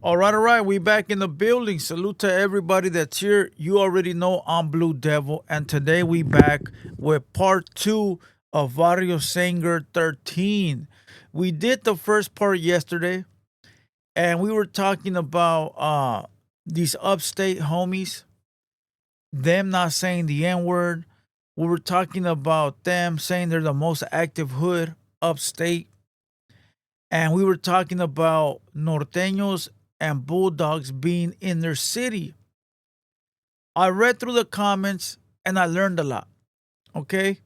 All right. We back in the building. Salute to everybody that's here. You already know I'm Blue Devil, and today we back with part 2 of Vario Sanger 13. We did the first part yesterday, and we were talking about these upstate homies, them not saying the N word. We were talking about them saying they're the most active hood upstate, and we were talking about norteños and bulldogs being in their city. I read through the comments and I learned a lot. Okay?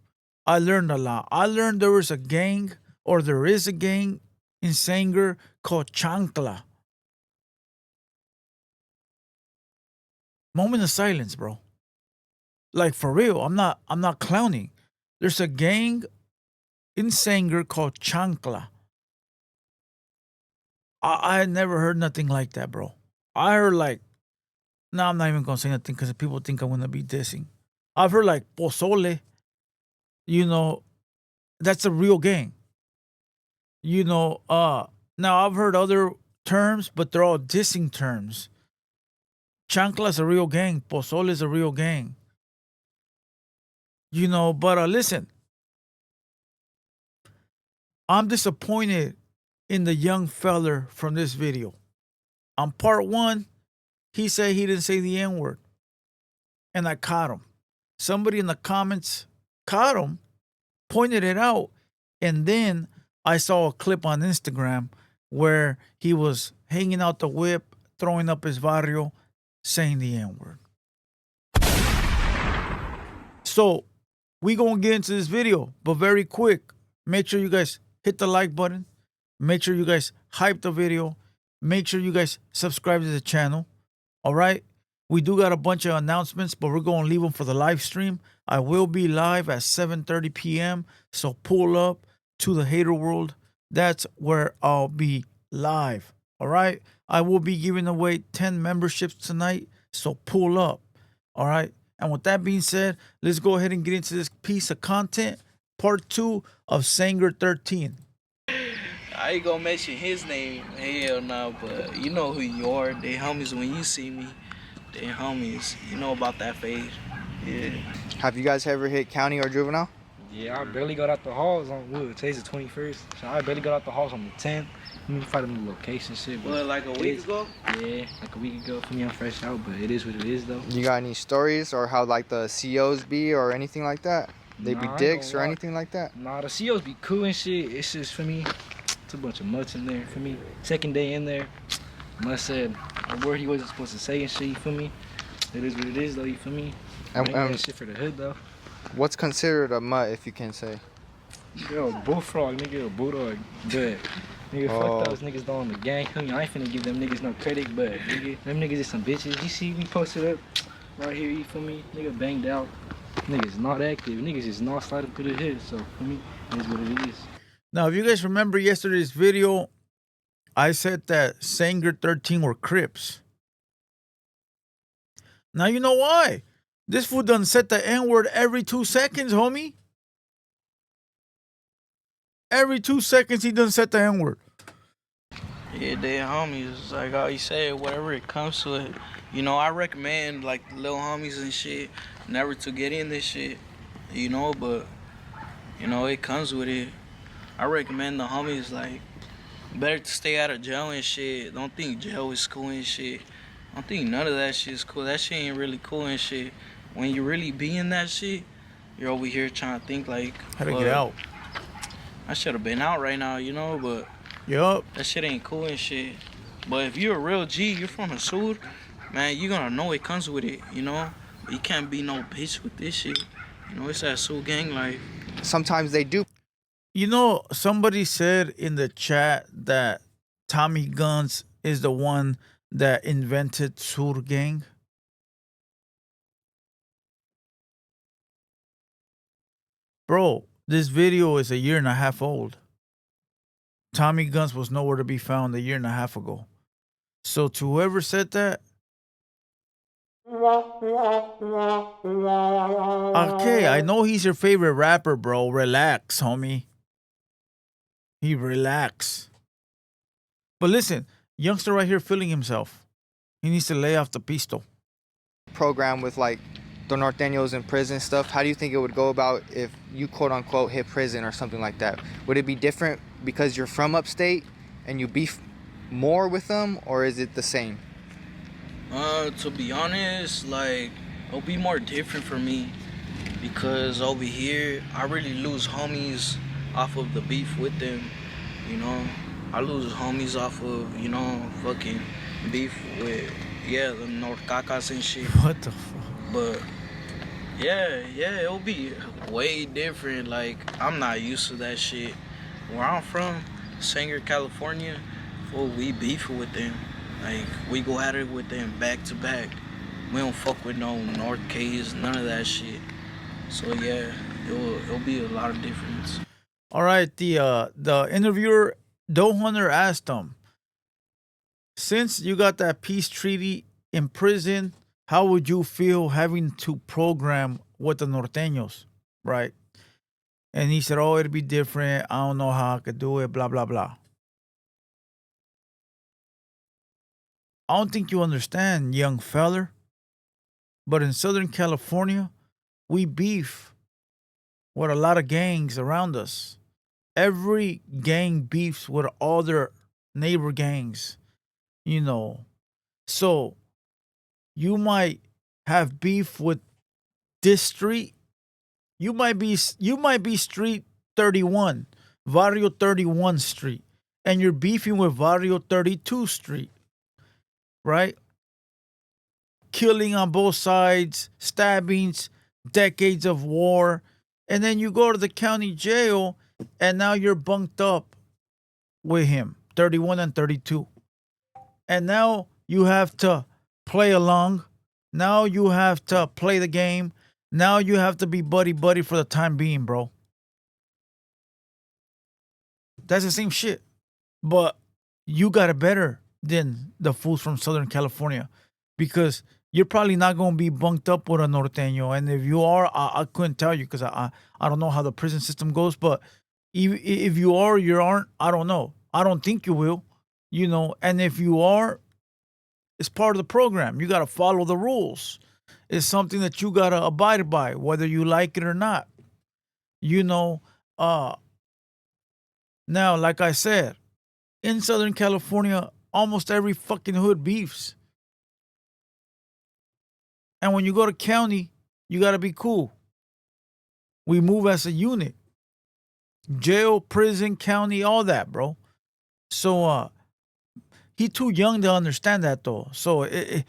I learned a lot. I learned there was a gang, or there is a gang in Sanger called Chancla. Moment of silence, bro. Like for real. I'm not clowning. There's a gang in Sanger called Chancla. I had never heard nothing like that, bro. I heard like, no, I'm not even gonna say nothing because people think I'm gonna be dissing. I've heard like pozole, you know, that's a real gang. You know, now I've heard other terms, but they're all dissing terms. Chancla's a real gang, pozole is a real gang. You know, but listen, I'm disappointed in the young feller from this video. On part 1, he said he didn't say the N word, and I caught him. Somebody in the comments caught him, pointed it out, and then I saw a clip on Instagram where he was hanging out the whip, throwing up his barrio, saying the N word. So we gonna get into this video, but very quick. Make sure you guys hit the like button. Make sure you guys hype the video. Make sure you guys subscribe to the channel. All right. We do got a bunch of announcements, but we're gonna leave them for the live stream. I will be live at 7:30 p.m. So pull up to the Hater World. That's where I'll be live. All right. I will be giving away 10 memberships tonight. So pull up. All right. And with that being said, let's go ahead and get into this piece of content. Part 2 of Sanger 13. I ain't gonna mention his name, hell no, but you know who you are. They homies when you see me. They homies. You know about that phase. Yeah. Have you guys ever hit county or juvenile? Yeah, I barely got out the halls on wood. Today's the 21st. So I barely got out the halls on the 10th. Me finding the location shit. Well, like a week ago? Yeah, like a week ago for me. I'm fresh out, but it is what it is though. You got any stories or how like the COs be or anything like that? They be dicks or anything like that? Nah, the COs be cool and shit. It's just for me. It's a bunch of mutts in there for me. Second day in there, Mutt said a word he wasn't supposed to say and shit. You feel me? It is what it is though. You feel me? And that shit for the hood though. what's considered a mutt, if you can say? Yo, bullfrog, nigga, a bulldog, but nigga, fuck those niggas though on the gang. I ain't finna give them niggas no credit, but nigga, them niggas is some bitches. You see me posted up right here, you feel me? Nigga banged out. Niggas not active. Niggas is not sliding through the head, so for me, it is what it is. Now, if you guys remember yesterday's video, I said that Sanger 13 were Crips. Now you know why. This fool done said the N-word every 2 seconds, homie. Every 2 seconds he done said the N-word. Yeah, they homies. Like how you said, whatever it comes to it. You know, I recommend like the little homies and shit never to get in this shit. You know, but you know it comes with it. I recommend the homies like better to stay out of jail and shit. Don't think jail is cool and shit. Don't think none of that shit is cool. That shit ain't really cool and shit. When you really be in that shit, you're over here trying to think like how to get out. I should have been out right now, you know, but yup, that shit ain't cool and shit. But if you're a real G, you're from the Sur, man, you gonna know it comes with it, you know. But you can't be no bitch with this shit. You know, it's that Sur gang life. Sometimes they do. You know, somebody said in the chat that Tommy Guns is the one that invented Sur Gang. Bro, this video is a year and a half old. Tommy Guns was nowhere to be found a year and a half ago. So to whoever said that, okay, I know he's your favorite rapper, bro. Relax, homie. He relax. But listen, Youngster right here feeling himself. He needs to lay off the pistol. Program with like the norteños in prison stuff, how do you think it would go about if you quote unquote hit prison or something like that? Would it be different because you're from upstate and you beef more with them, or is it the same? To be honest, like, it'll be more different for me because over here I really lose homies off of the beef with them. You know, I lose homies off of, you know, fucking beef with, yeah, the North Cacas and shit. What the fuck? But yeah, it'll be way different. Like, I'm not used to that shit. Where I'm from, Sanger, California, well, we beef with them. Like, we go at it with them back to back. We don't fuck with no North K's, none of that shit. So yeah, it'll be a lot of difference. All right, the interviewer, Doe Hunter, asked him, since you got that peace treaty in prison, how would you feel having to program with the norteños, right? And he said, oh, it'd be different. I don't know how I could do it, blah, blah, blah. I don't think you understand, young feller, but in Southern California, we beef with a lot of gangs around us. Every gang beefs with all their neighbor gangs, you know. So you might have beef with this street. You might be street 31, Barrio 31 Street, and you're beefing with Barrio 32 Street, right? Killing on both sides, stabbings, decades of war, and then you go to the county jail, and now you're bunked up with him, 31 and 32. And now you have to play along. Now you have to play the game. Now you have to be buddy-buddy for the time being, bro. That's the same shit. But you got it better than the fools from Southern California because you're probably not going to be bunked up with a norteño. And if you are, I couldn't tell you because I don't know how the prison system goes. But if you are or you aren't, I don't know. I don't think you will, you know. And if you are, it's part of the program. You got to follow the rules. It's something that you got to abide by, whether you like it or not. You know, now, like I said, in Southern California, almost every fucking hood beefs. And when you go to county, you got to be cool. We move as a unit. Jail, prison, county, all that, bro. So, he too young to understand that, though. So, I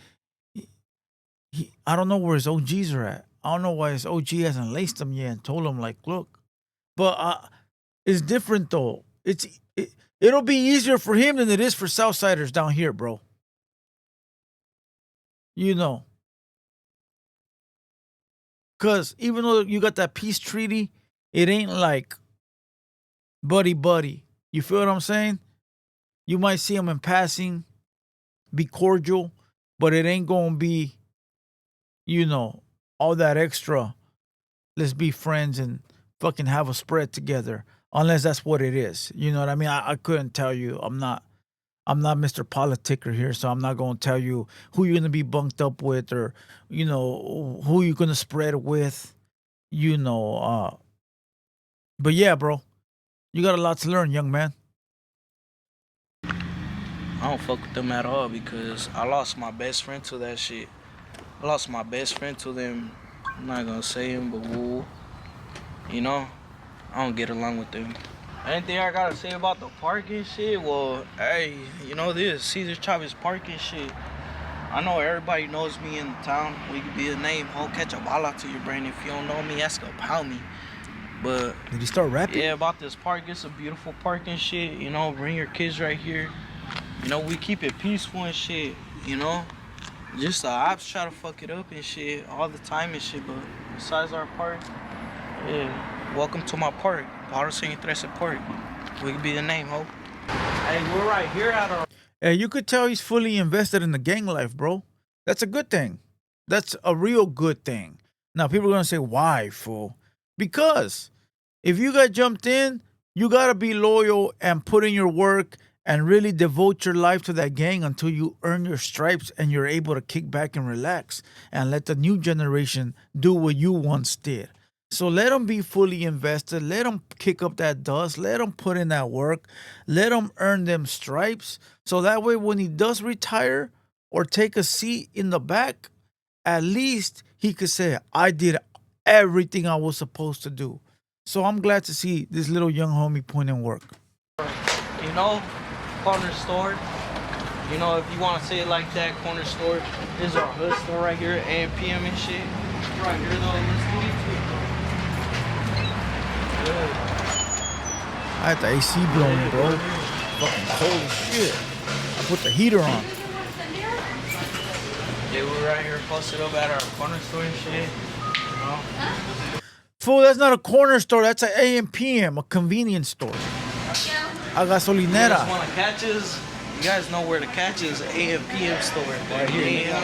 don't know where his OGs are at. I don't know why his OG hasn't laced him yet and told him, like, look. But it's different, though. It'll be easier for him than it is for Southsiders down here, bro. You know. Because even though you got that peace treaty, it ain't like buddy. You feel what I'm saying? You might see him in passing, be cordial, but it ain't going to be, you know, all that extra. Let's be friends and fucking have a spread together. Unless that's what it is. You know what I mean? I couldn't tell you. I'm not Mr. Politicker here, so I'm not going to tell you who you're going to be bunked up with or, you know, who you're going to spread with, you know. But yeah, bro, you got a lot to learn, young man. I don't fuck with them at all because I lost my best friend to that shit. I lost my best friend to them. I'm not gonna say him, but woo. You know, I don't get along with them. Anything I gotta say about the parking shit? Well, hey, you know this Cesar Chavez parking shit. I know everybody knows me in the town. We could be a name. Ho, catch a ball out to your brain. If you don't know me, ask about me. But did he start rapping? Yeah, about this park. It's a beautiful park and shit. You know, bring your kids right here. You know, we keep it peaceful and shit. You know, just the ops try to fuck it up and shit all the time and shit. But besides our park, yeah, welcome to my park. Paro Senior 13 Park. We could be the name, ho. Hey, we're right here at our. Hey, you could tell he's fully invested in the gang life, bro. That's a good thing. That's a real good thing. Now, people are going to say, why, fool? Because if you got jumped in, you got to be loyal and put in your work and really devote your life to that gang until you earn your stripes and you're able to kick back and relax and let the new generation do what you once did. So let them be fully invested. Let them kick up that dust. Let them put in that work. Let them earn them stripes. So that way, when he does retire or take a seat in the back, at least he could say, I did everything I was supposed to do. So I'm glad to see this little young homie put in work. You know, corner store. You know, if you want to say it like that, corner store. This is our hood store right here, AM, PM and shit. Right here though, let's get into it. I had the AC blowing, bro. Fucking cold as shit. I put the heater on. Yeah, we're right here posted up at our corner store and shit. You know? Fool, that's not a corner store. That's an AM/PM, a convenience store. A You guys gasolinera. want to catch us? You guys know where to catch us. AM/PM store. Right here.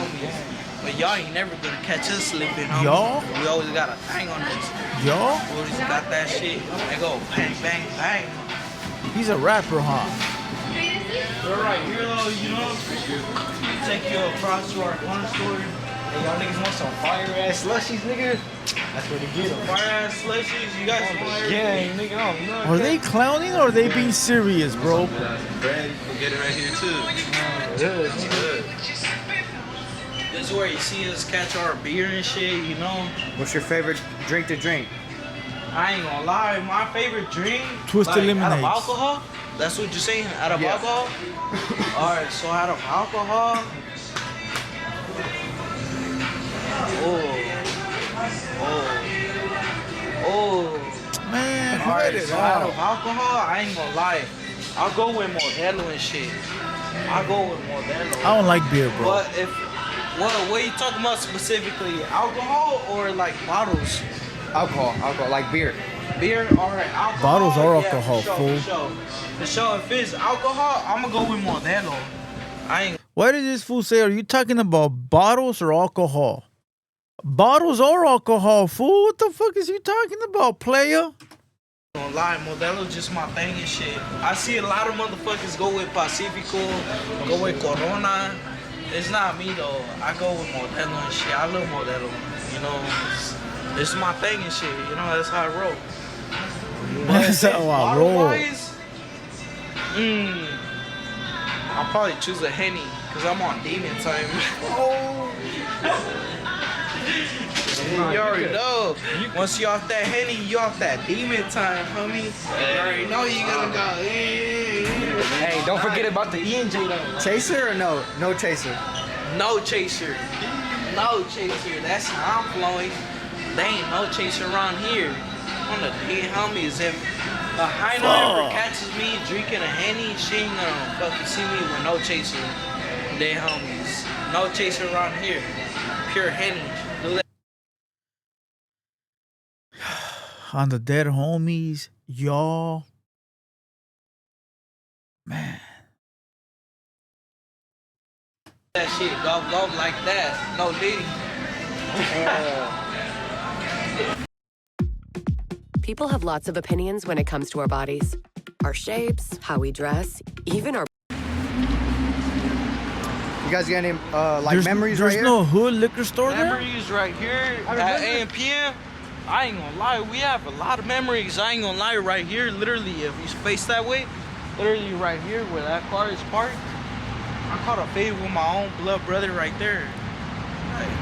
But y'all ain't never gonna catch us slipping, homie. Y'all? We always got a thing on us. Yo, We always got that shit. They go bang, bang, bang. he's a rapper, huh? We're right here though, you know. Take you across to our corner store. Hey, y'all niggas want some fire ass slushies, nigga? That's where to get them. Fire ass slushies, you guys know everything. Gang, nigga, I don't know. Are they clowning or are they being serious, bro? Bread, you can get it right here too. This is where you see us catch our beer and shit, you know. What's your favorite drink to drink? I ain't gonna lie, my favorite drink, Twisted out of lemonades. alcohol. That's what you're saying, out of alcohol. All right, so out of alcohol. Oh. Man, All cut right, it so out of out. alcohol, I ain't gonna lie. I'll go with Modelo and shit. I'll go with Modelo. I don't like beer, bro. But if what are you talking about specifically? Alcohol or like bottles? Alcohol, like beer. Beer? Alright, alcohol. Bottles are yeah, alcohol, for fool. sure. For sure, if it's alcohol, I'm gonna go with Modelo. I ain't Why did this fool say, are you talking about bottles or alcohol? Bottles or alcohol, fool? What the fuck is you talking about, player? gonna lie, Modelo just my thing and shit. I see a lot of motherfuckers go with Pacifico, go with Corona. It's not me though. I go with Modelo and shit. I love Modelo. You know, it's my thing and shit. You know, that's how I roll. That's how I roll. Bottle-wise, I'll probably choose a Henny because I'm on demon time. You already know. Once you off that Henny, you off that demon time, homie. You already know you gonna go. Hey, don't forget about the E&J though. Chaser or no? No chaser. No chaser. No chaser. That's how I'm flowing. They ain't no chaser around here. On the dead homies. If a high ever catches me drinking a Henny, she ain't gonna fucking see me with no chaser. Dead homies. No chaser around here. Pure Henny. Do that. On the dead homies, y'all. Man. That shit, go like that. No Diddy. People have lots of opinions when it comes to our bodies, our shapes, how we dress, even our. You guys got any There's memories right There's here? no hood liquor store there? Memories right here at AM/PM. I ain't gonna lie, we have a lot of memories. I ain't gonna lie, right here, literally, if you face that way, literally right here where that car is parked, I caught a fade with my own blood brother right there. Like,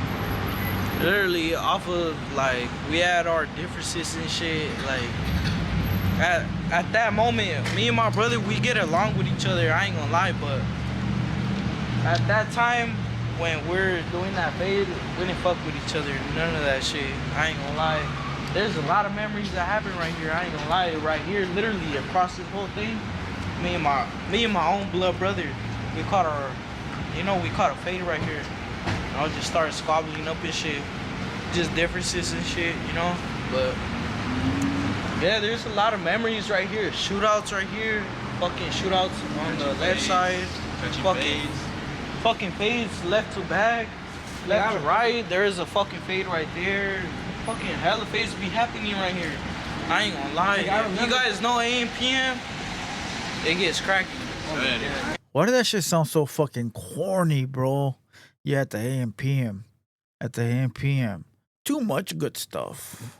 literally off of, like, we had our differences and shit. Like, at that moment, me and my brother, we get along with each other. I ain't gonna lie, but at that time, when we're doing that fade, we didn't fuck with each other. None of that shit. I ain't gonna lie. There's a lot of memories that happen right here. I ain't gonna lie. Right here, literally across this whole thing, me and my own blood brother, we caught a fade right here. And I just started squabbling up and shit. Just differences and shit, you know. But yeah, there's a lot of memories right here. Shootouts right here. Fucking shootouts on the left side. Fucking fades left to back, left to right. There is a fucking fade right there. Fucking hella fades be happening right here. I ain't gonna lie. If you guys know AM/PM, it gets cracking. Why did that shit sound so fucking corny, bro? Yeah, at the AM PM. At the AM PM. Too much good stuff.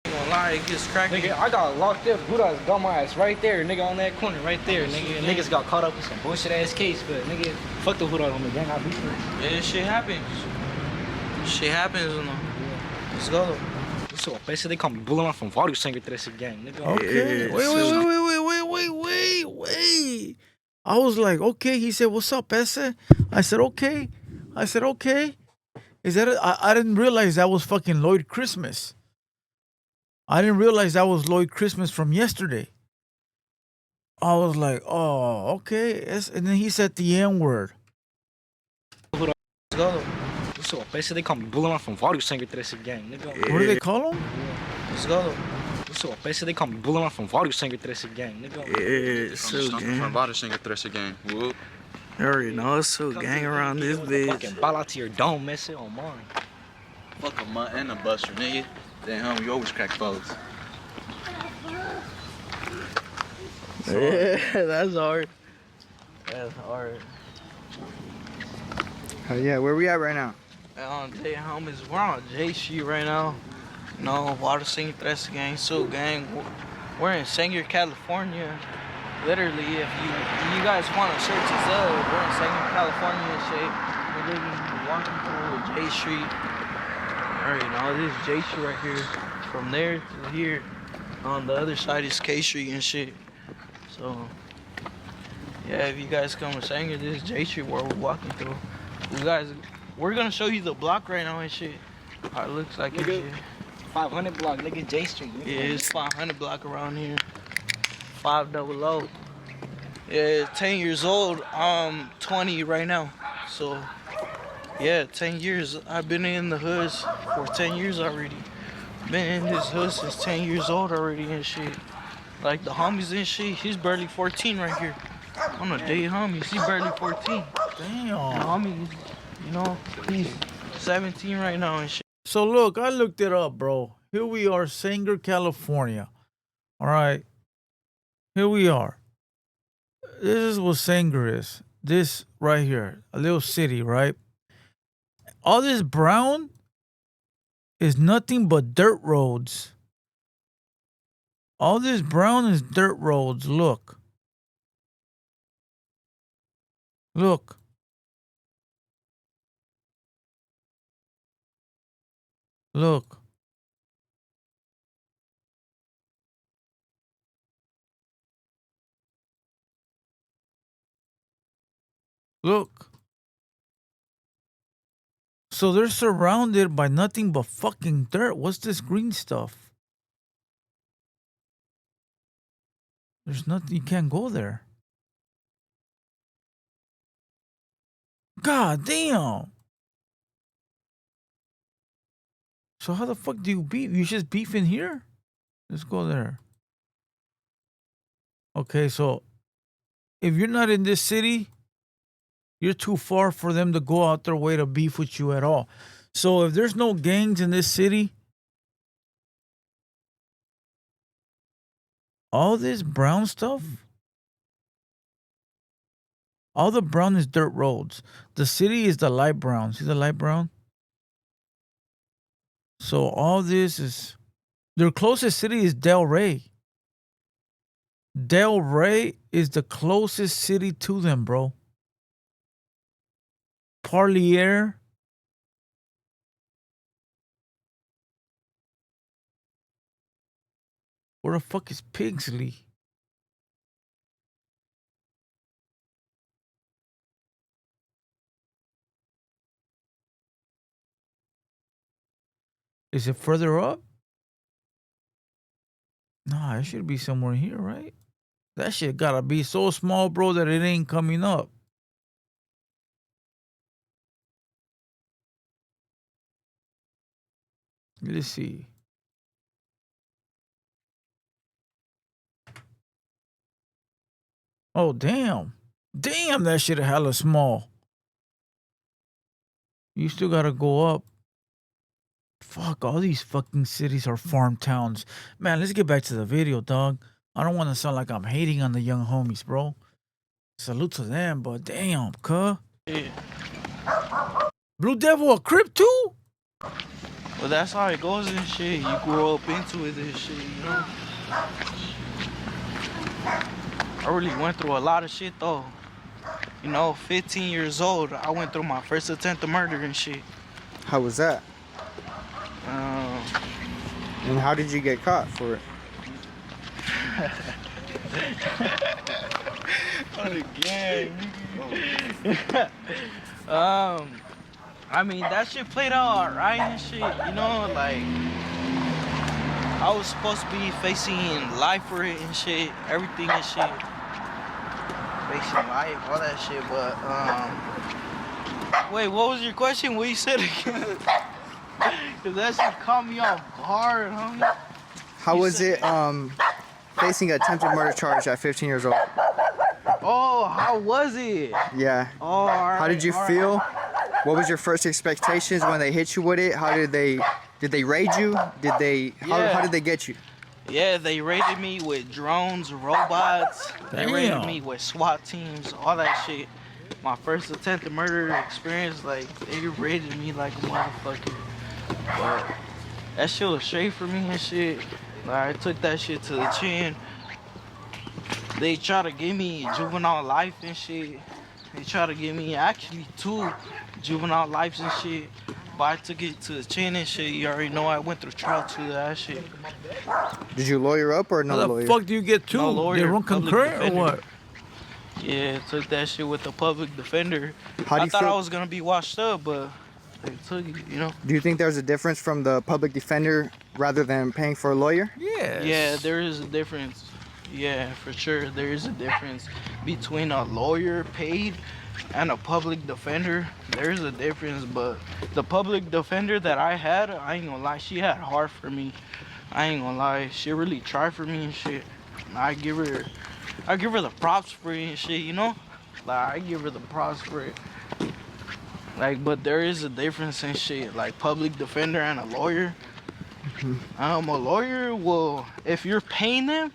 Gonna lie, it gets cracking. Nigga, I got locked up. Buddha's got my ass right there, nigga, on that corner, right there, nigga. Niggas got caught up in some bullshit ass case, but nigga, fuck the Buddha on the gang. I beat him. Yeah, shit happens. Shit happens, you know. Let's go. So basically, they call me Bullet from Vario Singer to this gang, nigga. Okay. Wait. I was like, okay. He said, what's up, Ese? I said, okay. Is that I didn't realize that was fucking Lloyd Christmas. I didn't realize that was Lloyd Christmas from yesterday. I was like, oh, okay. And then he said the N word. Let's go. So basically, they call me Bullet from Vario Singer to this gang, nigga. What do they call him? Let's go. So basically, they call me Bullet from Vario Singer to this gang, nigga. Yeah, so gang. From Vario Singer to this gang. Whoop. You already know it's so gang around this bitch. Fucking ball out to your dome, mess it on mine. Fuck a mutt and a buster, nigga. Damn, you always crack folks. Yeah, that's hard. That's hard. Yeah, where we at right now? Hey, homies, we're on J Street right now. No, Water Singer Tres Gang, so gang. We're in Sanger, California. Literally, if you guys want to search us up, we're in Sanger, California and shit. We're literally walking through J Street. Alright, now this is J Street right here. From there to here, on the other side is K Street and shit. So, yeah, if you guys come to Sanger, this is J Street where we're walking through. We're gonna show you the block right now and shit. How it looks like and shit. 500 block, nigga, J Street. Nigga. Yeah, it's 500 block around here. 500. Yeah, 10 years old. I'm 20 right now. So, yeah, 10 years. I've been in the hoods for 10 years already. Been in this hood since 10 years old already and shit. Like the homies and shit, he's barely 14 right here. I'm a day homies, he's barely 14. Damn. The homies, you know, he's 17 right now and shit. So look, I looked it up, bro. Here we are, Sanger, California. All right. Here we are. This is what Sanger is. This right here, a little city, right? All this brown is nothing but dirt roads. All this brown is dirt roads. Look. Look. Look. Look. So they're surrounded by nothing but fucking dirt. What's this green stuff? There's nothing. You can't go there. God damn. So how the fuck do you beef? You just beef in here? Let's go there. Okay, so if you're not in this city, you're too far for them to go out their way to beef with you at all. So if there's no gangs in this city, all this brown stuff, all the brown is dirt roads. The city is the light brown. See the light brown? So all this is, their closest city is Del Rey. Del Rey is the closest city to them, bro. Parlier. Where the fuck is Pigsley? Is it further up? Nah, it should be somewhere here, right? That shit gotta be so small, bro, that it ain't coming up. Let's see. Oh, damn. Damn, that shit hella small. You still gotta go up. Fuck, all these fucking cities are farm towns. Man, let's get back to the video, dog. I don't want to sound like I'm hating on the young homies, bro. Salute to them, but damn, cuh. Yeah. Blue Devil a Crip too? But that's how it goes and shit. You grow up into it and shit, you know? I really went through a lot of shit though. You know, 15 years old, I went through my first attempt to murder and shit. How was that? Um, And how did you get caught for it? On the gang. I mean, that shit played out alright and shit, you know, like, I was supposed to be facing life for it and shit, everything and shit. Facing life, all that shit, but, wait, what was your question? What you said again? Cause that shit caught me off guard, homie. How was it facing an attempted murder charge at 15 years old? Oh, how was it? Yeah. Oh, alright. How did you feel? What was your first expectations when they hit you with it? How did they raid you? How did they get you? Yeah, they raided me with drones, robots. They raided me with SWAT teams, all that shit. My first attempted murder experience, like, they raided me like a motherfucker. But that shit was straight for me and shit. Like, I took that shit to the chin. They try to give me juvenile life and shit. They try to give me actually 2 juvenile lives and shit. But I took it to the chin and shit. You already know I went through trial to that shit. Did you lawyer up or no How lawyer? the fuck do you get 2? No lawyer, They run public concurrent or defender. what? Yeah, took that shit with the public defender. How do I you thought feel? I was gonna be washed up, but they took it, you know? Do you think there's a difference from the public defender rather than paying for a lawyer? Yes. Yeah, there is a difference. Yeah, for sure. There is a difference between a lawyer paid and a public defender. There is a difference, but the public defender that I had, I ain't gonna lie, she had hard for me. I ain't gonna lie, she really tried for me and shit. I give her the props for it and shit, you know? Like, I give her the props for it. Like, but there is a difference in shit, like public defender and a lawyer. A lawyer will, if you're paying them,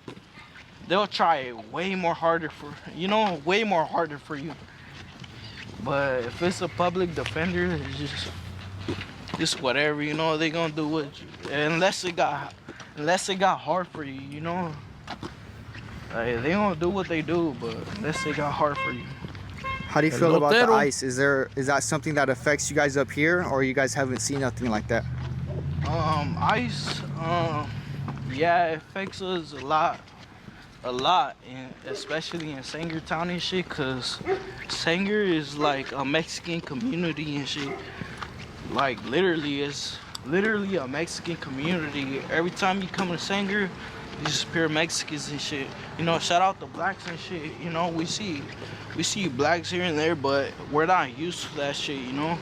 they'll try way more harder for, you know, way more harder for you. But if it's a public defender, it's just whatever, you know, they gonna do what, unless it got hard for you, you know. Like, they gonna do what they do, but unless they got hard for you. How do you feel about the Pelotero. ICE? Is that something that affects you guys up here, or you guys haven't seen nothing like that? ICE, yeah, it affects us a lot, and especially in Sanger Town and shit, cause Sanger is like a Mexican community and shit. Like, literally, it's literally a Mexican community. Every time you come to Sanger, you just pure Mexicans and shit. You know, shout out to blacks and shit. You know, we see blacks here and there, but we're not used to that shit, you know?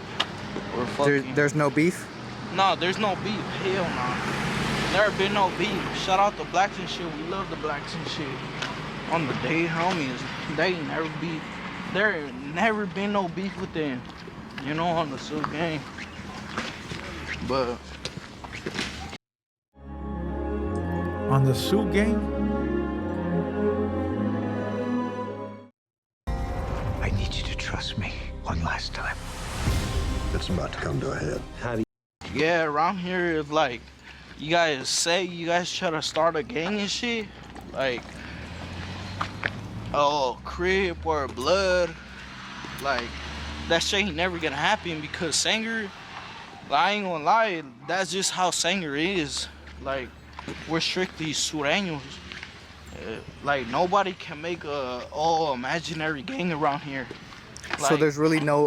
We're fucking... There's no beef? No, there's no beef. Hell no. Never been no beef. Shout out to blacks and shit. We love the blacks and shit. On the day, homies, they ain't never beef. There ain't never been no beef with them. You know, on the Sioux gang. But On the Sioux gang? I need you to trust me one last time. It's about to come to a head. yeah, around here, it's like, you guys say you guys try to start a gang and shit. Like, oh, Crip or Blood. Like, that shit ain't never gonna happen because Sanger, like, I ain't gonna lie, that's just how Sanger is. Like, we're strictly Surenos. Like, nobody can make a all imaginary gang around here. So there's really no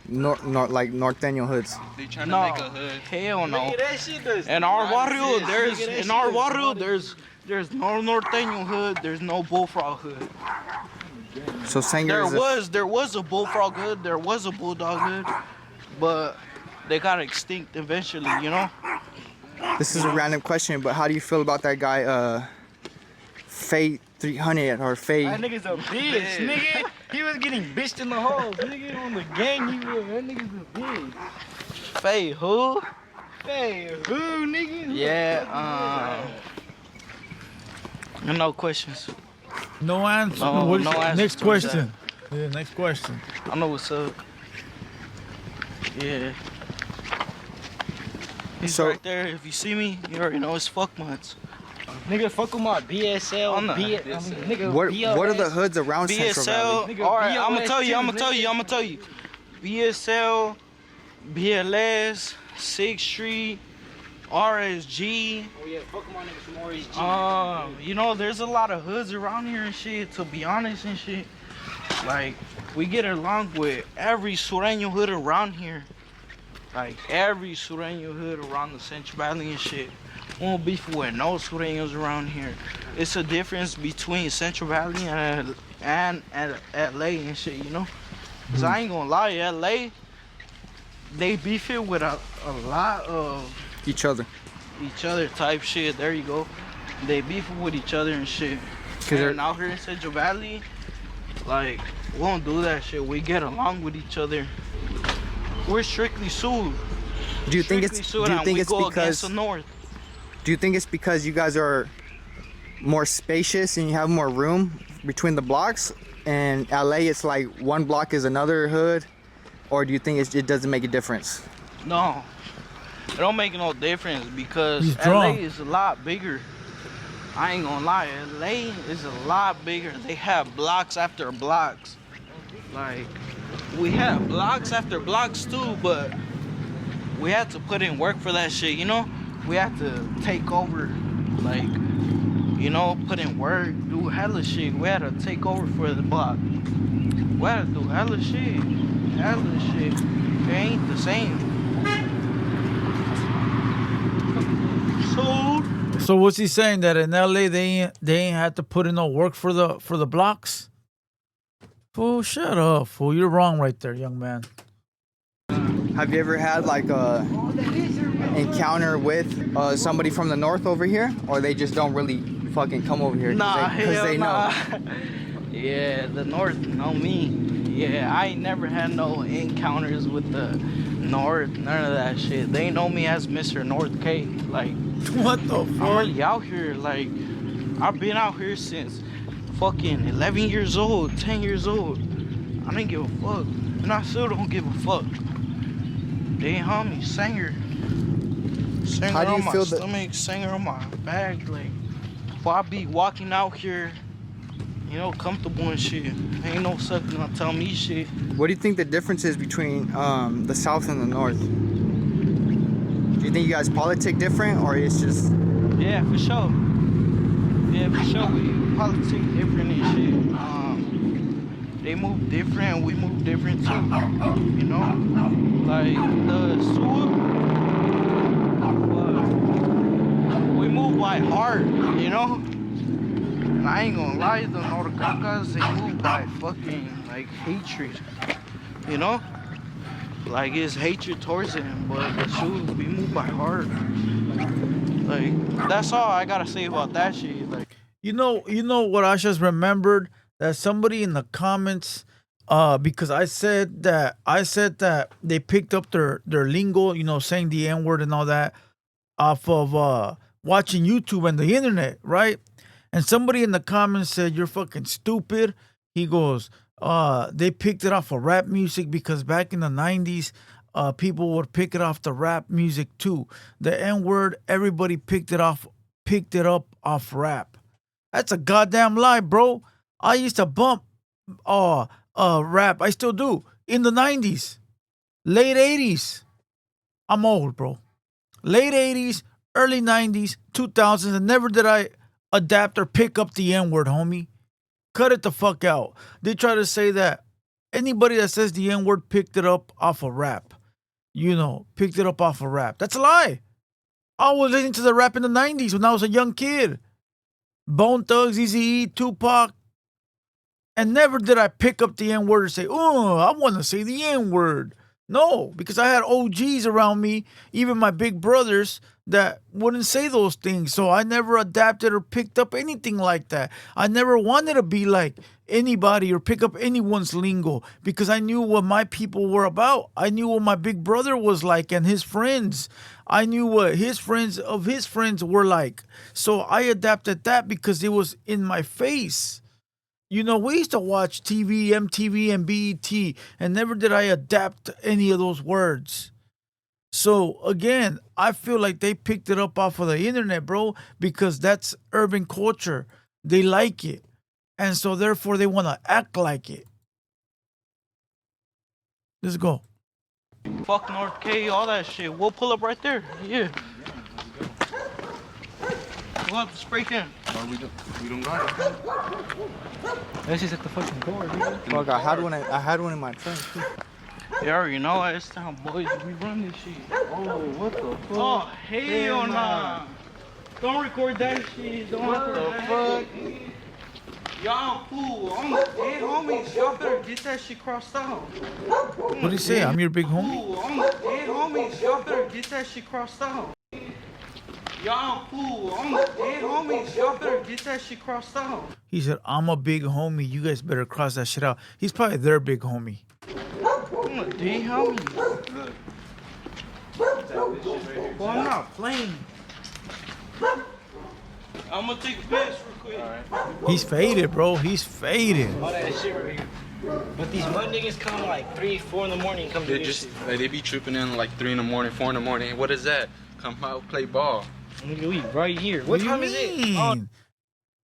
like norteño hoods. They trying to No, make a hood. hell no. That shit does In our not barrio, exist. there's no norteño hood, there's no bullfrog hood. So Sanger There was a bullfrog hood, there was a bulldog hood, but they got extinct eventually, you know? This is a random question, but how do you feel about that guy, Faye 300 or Faye? That nigga's a bitch, nigga. He was getting bitched in the holes, nigga. On the gang, he was. That nigga's a bitch. Faye who? Hey, who, nigga? Yeah, No questions. No answer. No, What is no it? answer Next towards question. Yeah, next question. I know what's up. Yeah. He's So- right there. If you see me, you already know it's fuck months. Nigga, fuck with my BSL. I'm not- Nigga, What are the BLS. hoods around Central Valley? BSL. Nigga, All right, I'm BLS gonna tell you. too, I'm gonna tell you. I'm gonna tell you. BSL, BLS, 6th Street, RSG. Oh yeah, fuck with my niggas from RSG. You know, there's a lot of hoods around here and shit. To be honest and shit, like we get along with every Sureño hood around here. Like every Sureño hood around the Central Valley and shit. We won't beef with no Sureños around here. It's a difference between Central Valley and LA and shit, you know? Cause I ain't gonna lie, LA, they beef it with a lot of Each other. each other type shit. There you go. They beef with each other and shit. they're- And out here in Central Valley, like, we don't do that shit. We get along with each other. We're strictly sued. Do you think Strictly it's sued do you and think we it's go against because the North. do you think it's because you guys are more spacious and you have more room between the blocks? And LA, it's like one block is another hood, or do you think it doesn't make a difference? No, it don't make no difference because He's LA drunk. is a lot bigger. I ain't gonna lie, LA is a lot bigger. They have blocks after blocks. Like, we have blocks after blocks too, but we had to put in work for that shit, you know? We had to take over, like, you know, put in work, do hella shit. We had to take over for the block. We had to do hella shit. Hella shit. It ain't the same. So what's he saying, that in LA they ain't had to put in no work for the blocks? Fool, shut up, fool. You're wrong right there, young man. Have you ever had like a encounter with somebody from the north over here, or they just don't really fucking come over here Nah, hell they nah. know? Yeah, the North know me. Yeah, I ain't never had no encounters with the North, none of that shit. They know me as Mr. North K. Like, What the I'm fuck? really out here. Like, I've been out here since fucking 11 years old, 10 years old. I didn't give a fuck. And I still don't give a fuck. They homie, singer. Singer How do you on my feel that- stomach, singer on my back. Like, while I be walking out here, you know, comfortable and shit. Ain't no sucker gonna tell me shit. What do you think the difference is between the south and the north? Do you think you guys politic different, or it's just Yeah, for sure. Yeah, for sure. We politics different and shit. They move different, we move different too. You know? Like the Sur, we move by heart, you know? And I ain't gonna lie, the Norcacas, they move by fucking like hatred. You know? Like it's hatred towards them, but the Sur, we move by heart. Like, that's all I gotta say about that shit. Like, You know what I just remembered, that somebody in the comments, because I said that they picked up their lingo, you know, saying the N-word and all that off of watching YouTube and the internet, right? And somebody in the comments said, "You're fucking stupid." He goes, they picked it off of rap music because back in the 90s, people would pick it off the rap music too. The N-word, everybody picked it up off rap. That's a goddamn lie, bro. I used to bump rap. I still do. In the 90s. Late 80s. I'm old, bro. Late 80s, early 90s, 2000s, and never did I adapt or pick up the N-word, homie. Cut it the fuck out. They try to say that anybody that says the N-word picked it up off of rap. You know, picked it up off of rap. That's a lie. I was listening to the rap in the 90s when I was a young kid. Bone Thugs, Eazy-E, Tupac. And never did I pick up the N-word and say, "Oh, I want to say the N-word." No, because I had OGs around me, even my big brothers, that wouldn't say those things. So I never adapted or picked up anything like that. I never wanted to be like anybody or pick up anyone's lingo because I knew what my people were about. I knew what my big brother was like and his friends. I knew what his friends of his friends were like. So I adapted that because it was in my face. You know, we used to watch TV, MTV, and BET, and never did I adapt any of those words. So again, I feel like they picked it up off of the internet, bro, because that's urban culture. They like it. And so therefore they want to act like it. Let's go. Fuck North K, all that shit. We'll pull up right there. Yeah. We'll have to spray can. We don't got it. That's just at the fucking door, dude. Fuck, I had one in my trunk too. You already know it's time, boys. We run this shit. Oh, what the fuck? Oh, hell nah. Don't record that shit. Don't record that shit. Y'all fool. I'm the dead homies. Y'all better get that shit crossed out. What do you say? I'm your big homie? Fool. I'm the dead homies. Y'all better get that shit crossed out. Y'all fool. I'm the dead homies. Y'all better get that shit crossed out. He said, I'm a big homie. You guys better cross that shit out. He's probably their big homie. I'm a dead homie. Well, I'm not playing. I'm gonna take a piss real quick. He's faded, bro. He's faded. All that shit right here. But these mud niggas come like 3, 4 in the morning and come do They this just shit. they be tripping in like 3 in the morning, 4 in the morning. What is that? Come out, play ball. Nigga, we right here. What What time is it? Oh,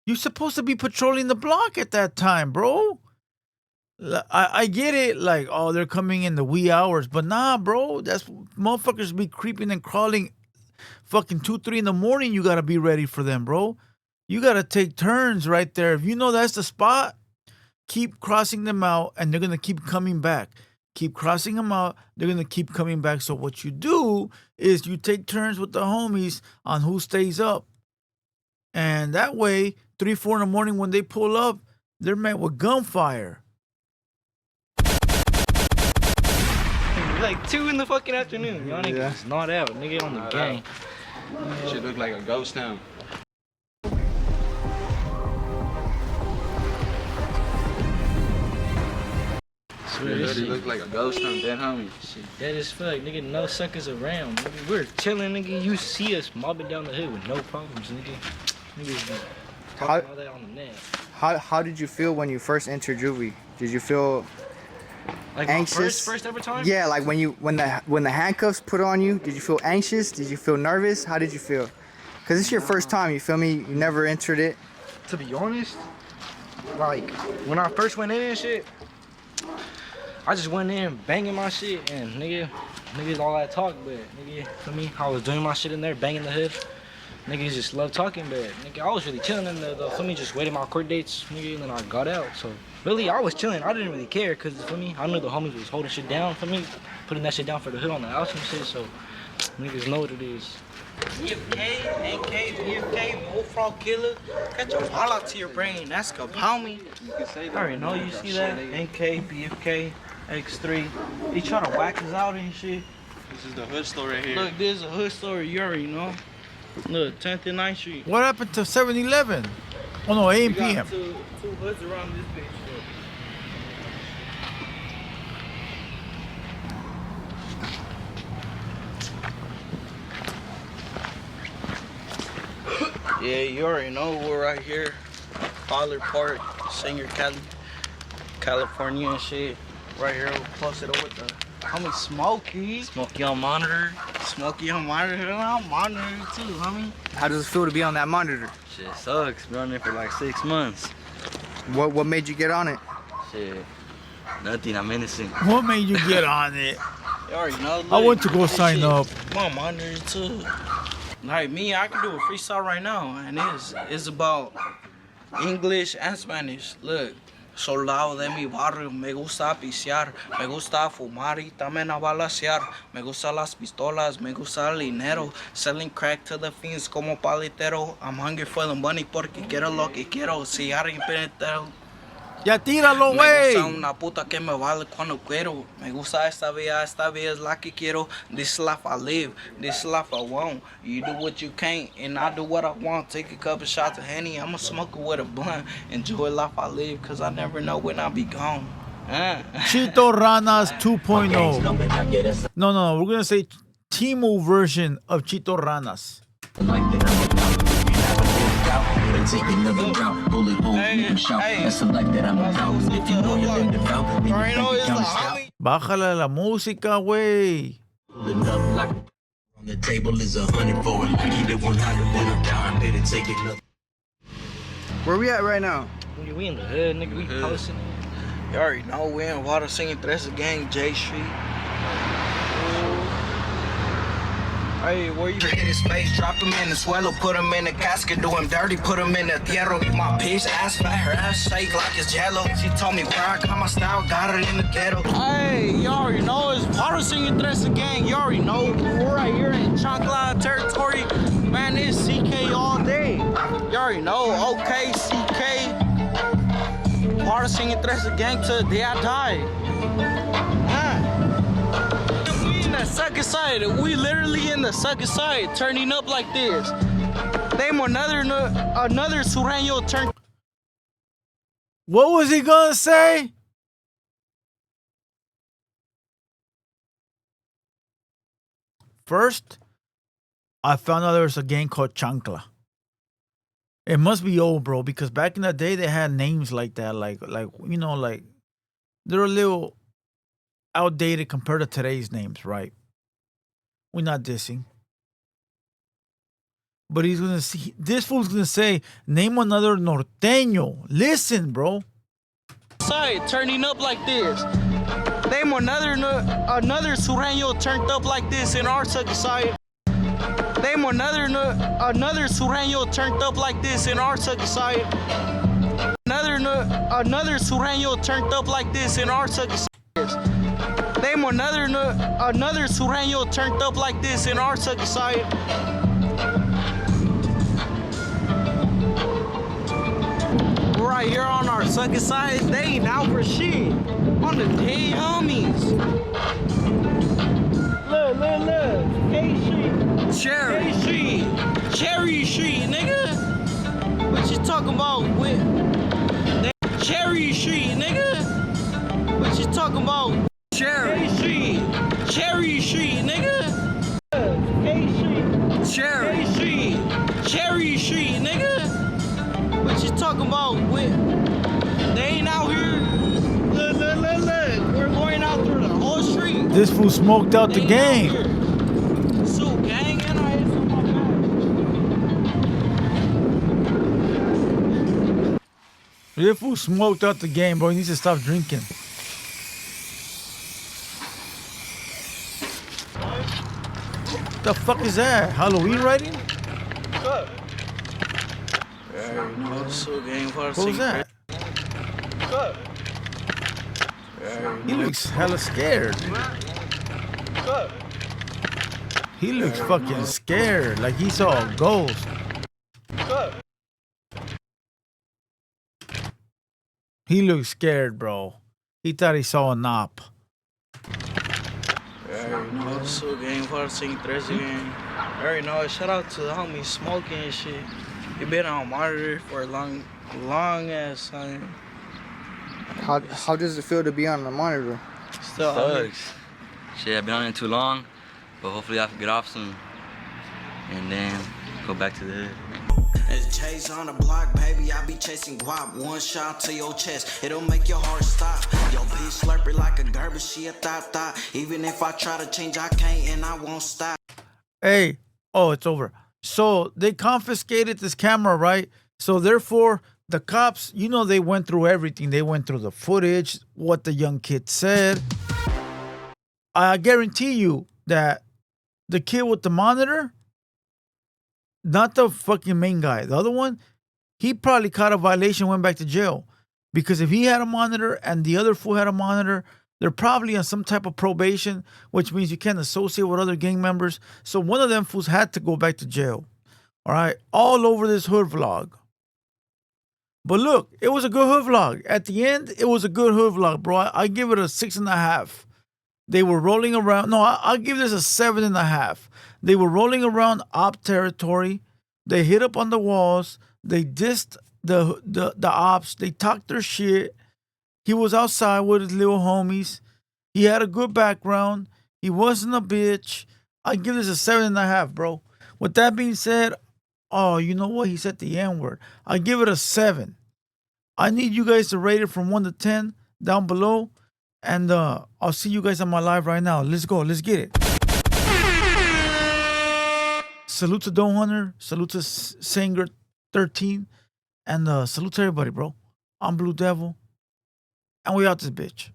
You're supposed to be patrolling the block at that time, bro. I get it, like, oh, they're coming in the wee hours, but nah, bro, that's motherfuckers be creeping and crawling fucking 2, 3 in the morning. You gotta be ready for them, bro. You gotta take turns right there. If you know that's the spot, keep crossing them out and they're gonna keep coming back. Keep crossing them out, they're gonna keep coming back. So what you do is you take turns with the homies on who stays up. And that way, 3, 4 in the morning when they pull up, they're met with gunfire. like 2 in the fucking afternoon. Y'all niggas not out. Nigga on the gang. Shit look like a ghost town. Swear this shit look like a ghost town, dead homie. shit dead as fuck. Nigga, no suckers around. Nigga, we're chilling, nigga. You see us mobbing down the hood with no problems, nigga. Niggas be talking all that on the net. How did you feel when you first entered juvie? Did you feel Like anxious? First ever time? Yeah, like when the handcuffs put on you, did you feel anxious? Did you feel nervous? How did you feel? Cause it's your first time, you feel me? You never entered it. To be honest, like when I first went in and shit, I just went in banging my shit and niggas all that talk, but nigga, for me, I was doing my shit in there, banging the hood. Niggas just love talking, but nigga, I was really chilling in there though. For me, just waiting my court dates, nigga, and then I got out. So really, I was chilling. I didn't really care, cause for me, I knew the homies was holding shit down for me, putting that shit down for the hood on the outs and shit. So niggas know what it is. BFK, NK, BFK, bullfrog killer. Got your all out to your brain. That's Kapalmi. I already know you see that. NK, BFK, X3. He try to whack us out and shit. This is the hood store right here. Look, this is a hood story. You already know. Look, 10th and 9th Street. What happened to 7-Eleven? Oh no, 8 We got p.m. two hoods around this bitch. Yeah, you already know we're right here. Pollard Park, Singer, California and shit. Right here, we're posted over with the homie Smokey. Smokey on monitor. Smokey on monitor, I'm monitoring too, homie. How does it feel to be on that monitor? Shit sucks. Been on there for like 6 months. What made you get on it? Shit. Nothing. I'm innocent. What made you get on it? You already know. I look, went to go this sign shit, up. I'm on monitor too. Like me, I can do a freestyle right now, and it's about English and Spanish. Look, soldado de mi barrio, me gusta pisear, me gusta fumar y también a balasear, me gusta las pistolas, me gusta el dinero, selling crack to the fiends como paletero. I'm hungry for the money porque quiero lo que quiero, si alguien penetero. Ya tíralo, Me gusta güey. una puta que me vale cuando quiero. Me gusta esta vida es la que quiero. This life I live, this life I want. You do what you can't, and I do what I want. Take a couple shots of Henny, I'ma smoke it with a blunt. Enjoy life I live, cause I never know when I'll be gone. Chito Ranas 2.0. No, we're gonna say Timu version of Chito Ranas. Bájale la música, güey. Where we at right now? Nigga, we in the hood, nigga. We posting. You already know we in Water Singing Tres Gang, J Street. Hey, where you hit his face, drop him in the swallow, put him in the casket, do him dirty, put him in the tierra. My bitch ass fat, her ass shake like it's jello. She told me where I got my style, got it in the ghetto. Hey, you already know it's Water Singing Tres Gang, you already know. We're right here in Chocolate Territory. Man, it's CK all day. You already know, okay, CK. Water Singing Tres Gang till the day I die. That sucker side, we literally in the sucker side, turning up like this. Name another Sureño turn. What was he gonna say? First, I found out there was a gang called Chancla. It must be old, bro, because back in the day they had names like that, like you know, like they're a little outdated compared to today's names, right? We're not dissing. But he's gonna see this fool's gonna say, name another norteño. Listen, bro. Side turning up like this. Name another Sureño turned up like this in our sucker side. Name another Sureño turned up like this in our sucker side. Another Sureño turned up like this in our sucker side. Name another Sureño turned up like this in our sucker side. Right here on our sucker side, they ain't out for shit. On the day homies. Look. K Street. Cherry Street, nigga. What you talking about with? Cherry Street, nigga. What you talking about? Cherry Street, nigga. Cherry Street, nigga. What you talking about? They ain't out here. Look. We're going out through the whole street. This fool smoked out the game. So gang and I is on my back. This fool smoked out the game, bro. He needs to stop drinking. The fuck is that? Halloween writing? What was that? He looks hella scared. He looks fucking scared, like he saw a ghost. He looks scared, bro. He thought he saw a nop. So game for sing Tres game. I already know. Shout out to the homie Smoking and shit. He been on monitor for a long ass time. How does it feel to be on the monitor? Still Sucks. Shit, I've been on it too long, but hopefully I can get off soon. And then go back to the hood. It's Jay's on the block, baby. I be chasing guap. One shot to your chest, it'll make your heart stop. Yo, bitch slurp it like a garbage. She a thought. Even if I try to change, I can't and I won't stop. Hey, it's over. So they confiscated this camera, right? So therefore, the cops, you know, they went through everything. They went through the footage, what the young kid said. I guarantee you that the kid with the monitor, not the fucking main guy, the other one, he probably caught a violation, went back to jail. Because if he had a monitor and the other fool had a monitor, they're probably on some type of probation, which means you can't associate with other gang members. So one of them fools had to go back to jail. All right, all over this hood vlog. But look, it was a good hood vlog. At the end, it was a good hood vlog, bro. I give it a 6.5. They were rolling around. No, I'll give this a 7.5. They were rolling around op territory. They hit up on the walls. They dissed the ops. They talked their shit. He was outside with his little homies. He had a good background. He wasn't a bitch. I give this a 7.5, bro. With that being said, oh, you know what? He said the N word. I give it a 7. I need you guys to rate it from 1 to 10 down below. And I'll see you guys on my live right now. Let's go. Let's get it. Salute to Don Hunter. Salute to Sanger 13. And salute to everybody, bro. I'm Blue Devil. And we out this bitch.